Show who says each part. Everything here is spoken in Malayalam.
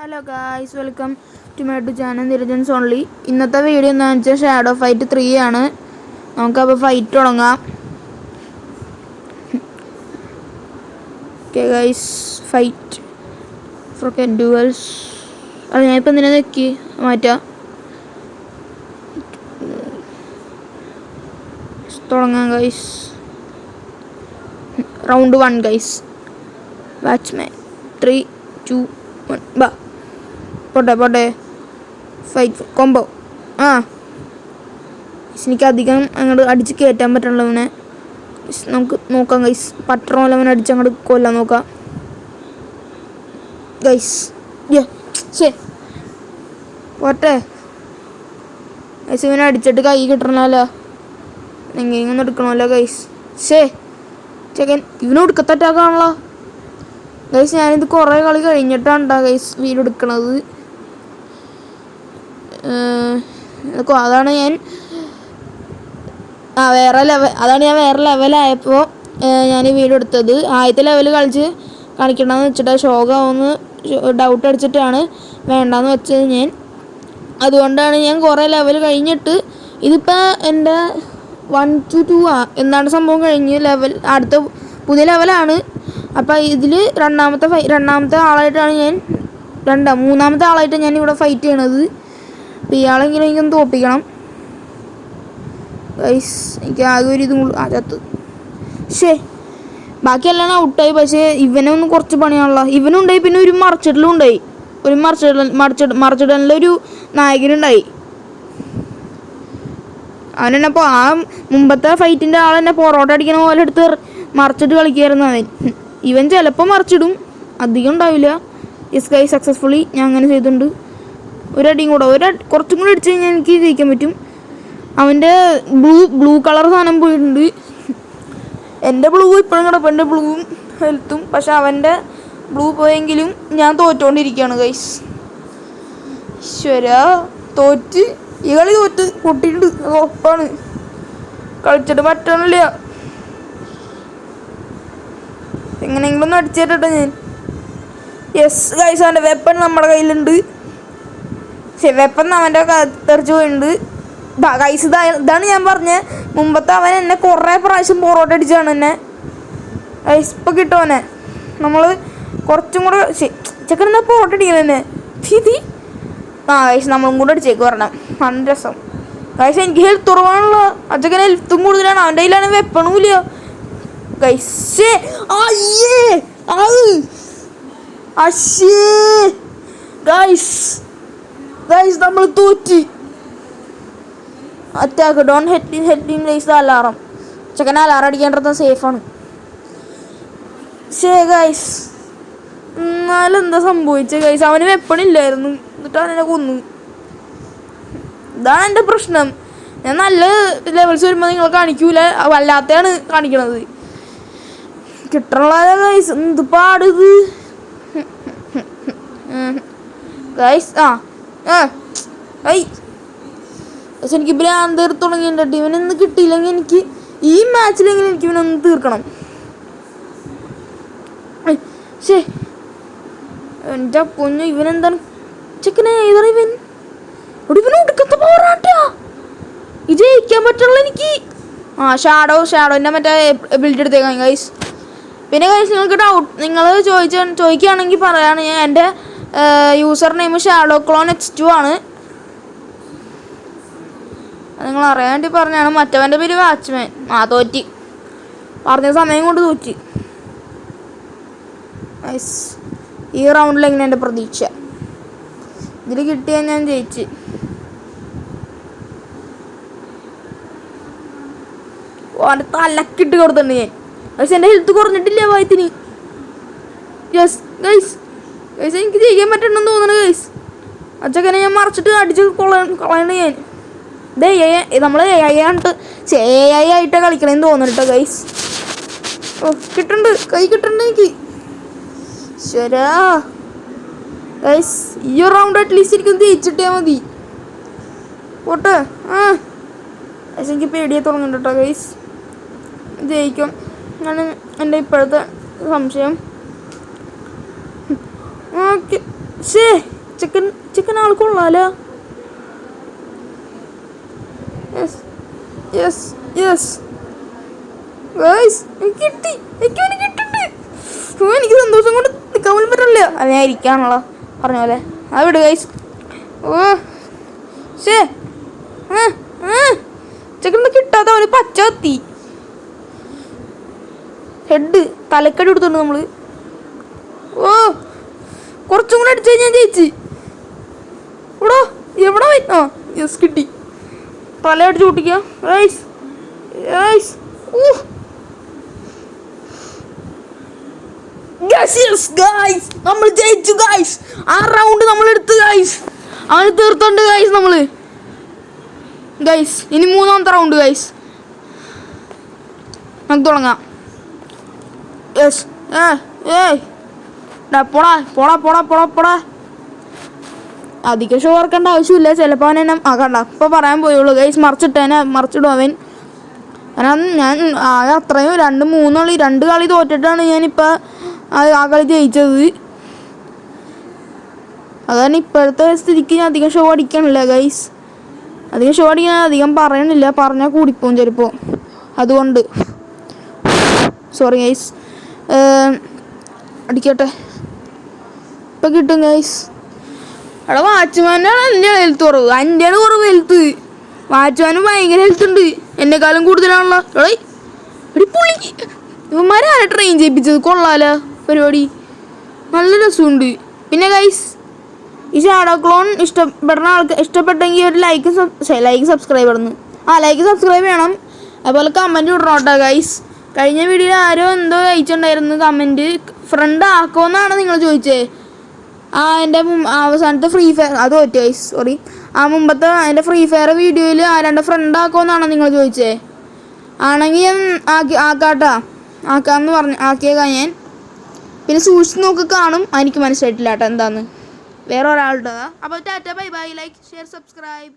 Speaker 1: Hello guys, welcome to my to channel Niranjans only. ഇന്നത്തെ വീഡിയോ എന്താണെന്ന് വെച്ചാൽ ഷാഡോ ഫൈറ്റ് 3 ആണ്. നമുക്കപ്പോൾ ഫൈറ്റ് തുടങ്ങാം. ഓക്കെ ഗായ്സ്, ഫൈറ്റ് ഫ്രോക്കൻ ഡ്യുവൽസ്. അത് ഞാനിപ്പോൾ എന്തിനാ നോക്കി മാറ്റാം. തുടങ്ങാം ഗൈസ്. Round 1 guys. ബാറ്റ്സ്മാൻ 3, 2, 1 ബാ. പോട്ടെ ഫൈറ്റ് കോംബോ. എനിക്ക് അധികം അങ്ങോട്ട് അടിച്ച് കയറ്റാൻ പറ്റണല്ലോ അവനെ. നമുക്ക് നോക്കാം ഗൈസ്. പട്ടറോല അവനെ അടിച്ച് അങ്ങോട്ട് കൊല്ലാൻ നോക്കാം ഗൈസ്. പോട്ടെ ഗൈസ്. ഇവനെ അടിച്ചിട്ട് കൈ കിട്ടണമല്ലോ, എങ്ങനെയൊന്നും എടുക്കണമല്ലോ ഗൈസ്. ചെക്കൻ ഇവന് ഒടുക്കത്തറ്റാക്കാണല്ലോ ഗൈസ്. ഞാനിത് കുറേ കളി കഴിഞ്ഞിട്ടാണ് ഗൈസ് വീഡിയോ എടുക്കണത്. അതാണ് ഞാൻ വേറെ ലെവലായപ്പോൾ ഞാൻ ഈ വീഡിയോ എടുത്തത്. ആദ്യത്തെ ലെവൽ കളിച്ച് കാണിക്കണമെന്ന് വെച്ചിട്ട് ഷോകാവുമെന്ന് ഡൗട്ട് അടിച്ചിട്ടാണ് വേണ്ടാന്ന് വെച്ചത് ഞാൻ. അതുകൊണ്ടാണ് ഞാൻ കുറേ ലെവൽ കഴിഞ്ഞിട്ട് ഇതിപ്പോൾ എൻ്റെ 1 to 2 എന്താണ് സംഭവം കഴിഞ്ഞ് ലെവൽ അടുത്ത പുതിയ ലെവലാണ്. അപ്പോൾ ഇതിൽ രണ്ടാമത്തെ ആളായിട്ടാണ് മൂന്നാമത്തെ ആളായിട്ടാണ് ഞാൻ ഇവിടെ ഫൈറ്റ് ചെയ്യണത്. അപ്പോൾ ഇയാളെങ്കിലും എനിക്കൊന്ന് തോൽപ്പിക്കണം ഗൈസ്. എനിക്ക് ആകെ ഒരു ഇതും അതിനകത്ത് ബാക്കിയെല്ലാം ഔട്ടായി. പക്ഷേ ഇവനൊന്നും കുറച്ച് പണിയാണല്ലോ. ഇവനുണ്ടായി, പിന്നെ ഒരു മറിച്ചിടലും ഉണ്ടായി. മറിച്ചിടലിലൊരു നായകനുണ്ടായി. അവനെന്നപ്പോൾ ആ മുമ്പത്തെ ഫൈറ്റിൻ്റെ ആളെന്നെ പൊറോട്ട അടിക്കണ പോലെ എടുത്ത് മറിച്ചിട്ട് കളിക്കുകയായിരുന്നു അവൻ. ഇവൻ ചിലപ്പോൾ മറിച്ചിടും, അധികം ഉണ്ടാവില്ല. യെസ് ഗൈസ്, സക്സസ്ഫുള്ളി ഞാൻ അങ്ങനെ ചെയ്തിട്ടുണ്ട്. ഒരടിയും കൂടെ കുറച്ചും കൂടെ അടിച്ച് കഴിഞ്ഞാൽ എനിക്ക് ജയിക്കാൻ പറ്റും. അവൻ്റെ ബ്ലൂ കളർ സാധനം പോയിട്ടുണ്ട്. എൻ്റെ ബ്ലൂ ഇപ്പോഴും കിടപ്പം, എൻ്റെ ബ്ലൂവും ഹെൽത്തും. പക്ഷെ അവൻ്റെ ബ്ലൂ പോയെങ്കിലും ഞാൻ തോറ്റുകൊണ്ടിരിക്കുകയാണ് ഗൈസ്. തോറ്റ് ഈ കളി പൊട്ടിയിട്ടുണ്ട്. അത് ഉറപ്പാണ്. കളിച്ചിട്ട് പറ്റണില്ല. എങ്ങനെയെങ്കിലും ഒന്ന് അടിച്ചേരട്ടെ ഞാൻ. യെസ് ഗൈസ്, അവൻ്റെ വെപ്പൺ നമ്മുടെ കയ്യിലുണ്ട്. വെപ്പൺ അവൻ്റെ തെറിച്ച് പോയിട്ടുണ്ട് ഗൈസ്. ഇതാണ് ഞാൻ പറഞ്ഞത്. മുമ്പത്തെ അവൻ എന്നെ കുറേ പ്രാവശ്യം പൊറോട്ട അടിച്ചാണ് എന്നെ ഗൈസ്. ഇപ്പം കിട്ടുമോനെ. നമ്മൾ കുറച്ചും കൂടെ ചെക്കൻ എന്നാ പൊറോട്ട അടിക്കണം എന്നെ ഗൈസ്. നമ്മളും കൂടെ അടിച്ചേക്ക് വരണം. നല്ല രസം ഗൈസ്. എനിക്ക് ഹെൽത്ത് കുറവാണല്ലോ. അച്ചക്കനെ ഹെൽത്തും കൂടുതലാണ്. അവൻ്റെ കയ്യിലാണ് വെപ്പണും ഇല്ല ഗൈസ്. ഗൈസ് നമ്മൾ തോറ്റി. Attack down head guys. Alarm ചെക്കൻ അലാറം അടിക്കേണ്ടത് സേഫാണ്. ഗൈസ് എന്നാലും എന്താ സംഭവിച്ചത് ഗൈസ്. അവന് വെപ്പണില്ലായിരുന്നു, എന്നിട്ട് അവനെ കൊന്നു. ഇതാണ് എൻ്റെ പ്രശ്നം. ഞാൻ നല്ല ലെവൽസ് വരുമ്പോൾ നിങ്ങൾ കാണിക്കൂല, വല്ലാത്തയാണ് കാണിക്കണത്. കിട്ടണ ഗൈസ്. എന്ത് പാടിത് ഗൈസ്. എനിക്ക് ഭ്രാന്ത് തുടങ്ങിയിട്ട് ഇവനൊന്നും കിട്ടിയില്ലെങ്കിൽ എനിക്ക് ഈ മാച്ചിലെങ്കിലും എനിക്ക് ഇവനൊന്ന് തീർക്കണം. എൻ്റെ പൊന്നു, ഇവനെന്താണ് ചെക്കനെ ഏതാണ് ഇവൻ? ഇവനൊടുക്കത്തെ പോരാട്ടാ. ഇത് ജയിക്കാൻ പറ്റുള്ള എനിക്ക്. ഷാഡോൻ്റെ മറ്റേ ബിൽഡ് എടുത്തേക്കാം ഗൈസ്. പിന്നെ ഗൈസ്, നിങ്ങൾ ചോദിക്കുകയാണെങ്കിൽ പറയാണ്, ഞാൻ എൻ്റെ user name shadow clone X2 ആണ്. നിങ്ങൾ അറിയാൻ വേണ്ടി പറഞ്ഞാണ്. മറ്റവൻ്റെ പേര് വാച്ച്മാൻ. തോറ്റി പറഞ്ഞ സമയം കൊണ്ട് തോറ്റി ഗൈസ്. ഈ റൗണ്ടിൽ എങ്ങനെ എൻ്റെ പ്രതീക്ഷ. ഇതിൽ കിട്ടിയാൽ ഞാൻ ജയിച്ച്. അവൻ്റെ തലക്കിട്ട് കൊടുത്തിട്ടുണ്ട് ഞാൻ ഗൈസ്. എൻ്റെ ഹെൽത്ത് കുറഞ്ഞിട്ടില്ല വായത്തിന്. Yes guys. എനിക്ക് ജയിക്കാൻ പറ്റണമെന്ന് തോന്നുന്നു ഗൈസ്. അച്ചക്കനെ ഞാൻ മറിച്ചിട്ട് അടിച്ച് കളയണ ഞാൻ. നമ്മൾ AI ആയിട്ടാണ് കളിക്കണേന്ന് തോന്നുന്നു കേട്ടോ ഗൈസ്. കിട്ടുന്നുണ്ട്, കൈ കിട്ടുന്നുണ്ട് എനിക്ക്. ഗൈസ്, ഈ റൗണ്ട് അറ്റ്ലീസ്റ്റ് എനിക്കൊന്ന് ജയിച്ചിട്ടേ മതി. പോട്ടെ. ഗൈസ്, എനിക്ക് പേടിയെ തുടങ്ങുന്നുണ്ട് കേട്ടോ ഗൈസ്. ജയിക്കും എന്നാണ് എൻ്റെ ഇപ്പോഴത്തെ സംശയം. ഓക്കെ ഷേ ചിക്കൻ ആൾ കൊള്ളാലോ. യെസ് യെസ് യെസ് ഗൈസ് കിട്ടി, എനിക്ക് കിട്ടുന്നുണ്ട്. എനിക്ക് സന്തോഷം കൊണ്ട് നിൽക്കാൻ പോലും പറ്റില്ല. അത് ഞാൻ ഇരിക്കാണല്ലോ പറഞ്ഞ പോലെ. അത് വിട് ഗൈസ്. ഓ ഷേ ചിക്കൻ കിട്ടാത്ത പോലെ പച്ച കത്തി ഹെഡ് തലക്കടി കൊടുത്തുണ്ട് നമ്മള്. ഓ കുറച്ചും കൂടെ അടിച്ചു കഴിഞ്ഞാൽ ജയിച്ച്. എവിടോ എവിടെ ആ യെസ് കിട്ടി. തല അടിച്ച് പൊട്ടിക്കാം ഗൈസ്. ഗൈസ് നമ്മൾ ജയിച്ചു ഗൈസ്. ആ റൗണ്ട് നമ്മൾ എടുത്തു ഗൈസ്. അവന് തീർത്തുണ്ട് ഗൈസ് നമ്മള്. ഗൈസ് ഇനി മൂന്നാമത്തെ റൗണ്ട് ഗൈസ്. നമുക്ക് തുടങ്ങാം. യെസ് പോടാ പോടാ പോടാ പോടാ പോടാ. അധികം ഷോ ഓർക്കേണ്ട ആവശ്യമില്ല. ചിലപ്പോൾ അവൻ എന്നെ കണ്ട ഇപ്പോൾ പറയാൻ പോയുള്ളൂ ഗൈസ്. മറിച്ചിടും അവൻ. ഞാൻ ആകെ അത്രയും 2 കളി തോറ്റിട്ടാണ് ഞാനിപ്പോൾ ആ കളി ജയിച്ചത്. അതാണ് ഇപ്പോഴത്തെ സ്ഥിതിക്ക് ഞാൻ അധികം ഷോ അടിക്കണില്ല ഗൈസ്. അധികം ഷോ അടിക്കാൻ അധികം പറയണില്ല, പറഞ്ഞാൽ കൂടിപ്പോവും ചിലപ്പോൾ. അതുകൊണ്ട് സോറി ഗൈസ്. അടിക്കട്ടെ ഇപ്പം കിട്ടും ഗൈസ്. എടാ വാച്ച്മാനാണ് എൻ്റെ ഹെൽത്ത് കുറവ്. എൻ്റെയാണ് കുറവ് ഹെൽത്ത്. വാച്ച്മാനും ഭയങ്കര ഹെൽത്ത് ഉണ്ട്, എന്നെക്കാളും കൂടുതലാണല്ലോ. എടി പുള്ളി ഇവന്മാരാണ് ട്രെയിൻ ചെയ്യിപ്പിച്ചത്. കൊള്ളാലോ പരിപാടി, നല്ല രസമുണ്ട്. പിന്നെ ഗൈസ് ഈ ഷാഡോ ക്ലോൺ ഇഷ്ടപ്പെട്ടെങ്കിൽ ഒരു ലൈക്ക് സബ്സ്ക്രൈബ് ഇടുന്നു. ലൈക്ക് സബ്സ്ക്രൈബ് ചെയ്യണം. അതുപോലെ കമൻറ്റ് ഇടണം കേട്ടോ ഗൈസ്. കഴിഞ്ഞ വീഡിയോയിൽ ആരോ എന്തോ അയച്ചിട്ടുണ്ടായിരുന്നു കമൻറ്റ്. ഫ്രണ്ട് ആക്കുമെന്നാണ് നിങ്ങൾ ചോദിച്ചത്. എൻ്റെ അവസാനത്തെ ഫ്രീ ഫയർ അത് പറ്റും ഗൈസ്, സോറി. മുമ്പത്തെ എൻ്റെ ഫ്രീ ഫയർ വീഡിയോയിൽ ആരാണ്ട് ഫ്രണ്ട് ആക്കുമെന്നാണോ നിങ്ങൾ ചോദിച്ചത്? ആണെങ്കിൽ ഞാൻ ആക്കാമെന്ന് ആക്കിയേക്കാം ഞാൻ. പിന്നെ സൂക്ഷിച്ച് നോക്കി കാണും. എനിക്ക് മനസ്സിലായിട്ടില്ല കേട്ടോ എന്താന്ന്. വേറെ ഒരാളുടെ. അപ്പോൾ Tata bye bye. Like share subscribe.